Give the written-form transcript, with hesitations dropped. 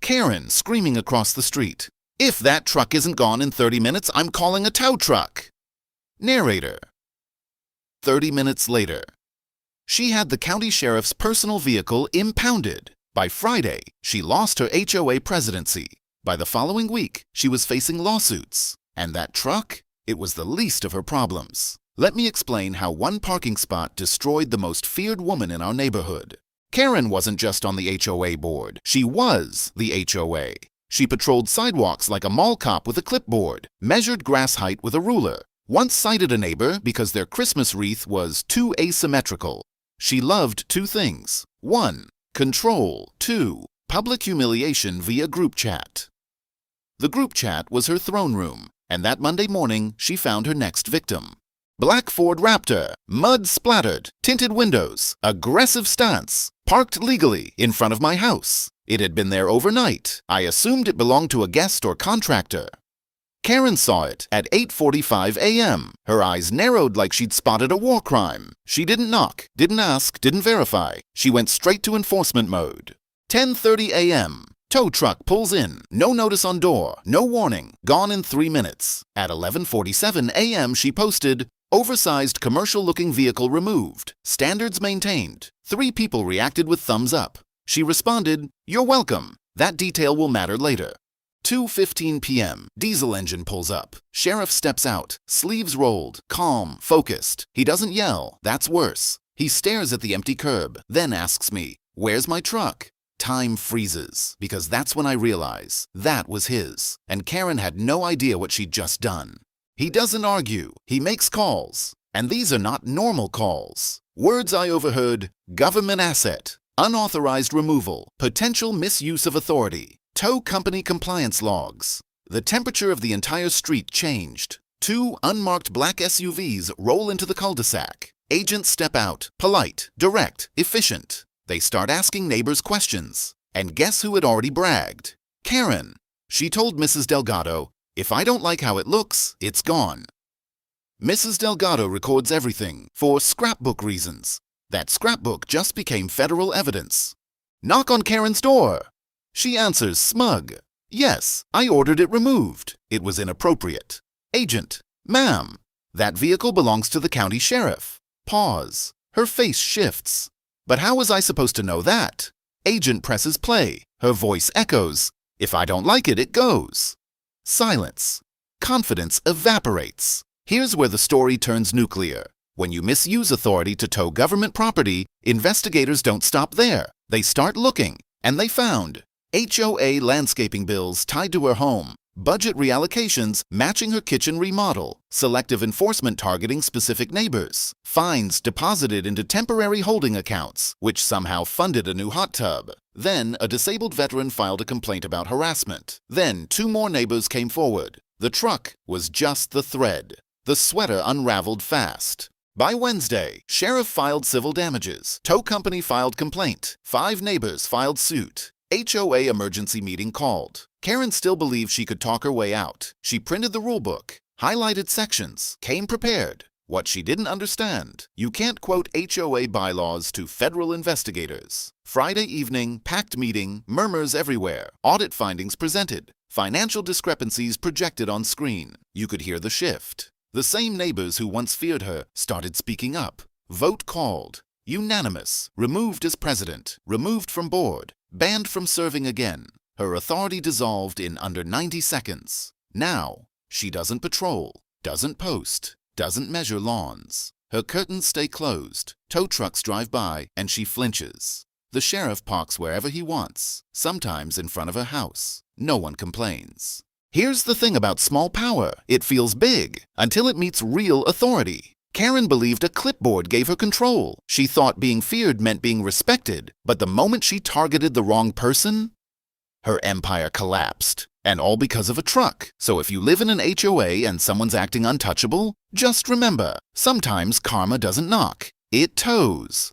Karen screaming across the street. If that truck isn't gone in 30 minutes, I'm calling a tow truck. Narrator. 30 minutes later. She had the county sheriff's personal vehicle impounded. By Friday, she lost her HOA presidency. By the following week, she was facing lawsuits. And that truck? It was the least of her problems. Let me explain how one parking spot destroyed the most feared woman in our neighborhood. Karen wasn't just on the HOA board. She was the HOA. She patrolled sidewalks like a mall cop with a clipboard, measured grass height with a ruler, once cited a neighbor because their Christmas wreath was too asymmetrical. She loved two things. 1. Control. 2. Public humiliation via group chat. The group chat was her throne room, and that Monday morning she found her next victim. Black Ford Raptor, mud splattered, tinted windows, aggressive stance, parked legally in front of my house. It had been there overnight. I assumed it belonged to a guest or contractor. Karen saw it at 8:45 a.m. Her eyes narrowed like she'd spotted a war crime. She didn't knock, didn't ask, didn't verify. She went straight to enforcement mode. 10:30 a.m. Tow truck pulls in. No notice on door. No warning. Gone in 3 minutes. At 11:47 a.m. she posted, "Oversized commercial-looking vehicle removed. Standards maintained." 3 people reacted with thumbs up. She responded, "You're welcome. That detail will matter later." 2:15 p.m. Diesel engine pulls up. Sheriff steps out. Sleeves rolled. Calm. Focused. He doesn't yell. That's worse. He stares at the empty curb, then asks me, "Where's my truck?" Time freezes, because that's when I realize that was his, and Karen had no idea what she'd just done. He doesn't argue. He makes calls. And these are not normal calls. Words I overheard: government asset, unauthorized removal, potential misuse of authority, tow company compliance logs. The temperature of the entire street changed. 2 unmarked black SUVs roll into the cul-de-sac. Agents step out, polite, direct, efficient. They start asking neighbors questions. And guess who had already bragged? Karen. She told Mrs. Delgado, "If I don't like how it looks, it's gone." Mrs. Delgado records everything for scrapbook reasons. That scrapbook just became federal evidence. Knock on Karen's door. She answers smug. "Yes, I ordered it removed. It was inappropriate." Agent. "Ma'am, that vehicle belongs to the county sheriff." Pause. Her face shifts. "But how was I supposed to know that?" Agent presses play. Her voice echoes. "If I don't like it, it goes." Silence. Confidence evaporates. Here's where the story turns nuclear. When you misuse authority to tow government property, investigators don't stop there. They start looking, and they found HOA landscaping bills tied to her home, budget reallocations matching her kitchen remodel, selective enforcement targeting specific neighbors, fines deposited into temporary holding accounts, which somehow funded a new hot tub. Then a disabled veteran filed a complaint about harassment. Then 2 more neighbors came forward. The truck was just the thread. The sweater unraveled fast. By Wednesday, sheriff filed civil damages. Tow company filed complaint. 5 neighbors filed suit. HOA emergency meeting called. Karen still believed she could talk her way out. She printed the rulebook, highlighted sections, came prepared. What she didn't understand: you can't quote HOA bylaws to federal investigators. Friday evening, packed meeting, murmurs everywhere, audit findings presented, financial discrepancies projected on screen. You could hear the shift. The same neighbors who once feared her started speaking up. Vote called. Unanimous. Removed as president. Removed from board. Banned from serving again. Her authority dissolved in under 90 seconds. Now, she doesn't patrol, doesn't post, doesn't measure lawns. Her curtains stay closed. Tow trucks drive by, and she flinches. The sheriff parks wherever he wants, sometimes in front of her house. No one complains. Here's the thing about small power: it feels big until it meets real authority. Karen believed a clipboard gave her control. She thought being feared meant being respected, but the moment she targeted the wrong person, her empire collapsed. And all because of a truck. So if you live in an HOA and someone's acting untouchable, just remember, sometimes karma doesn't knock, it tows.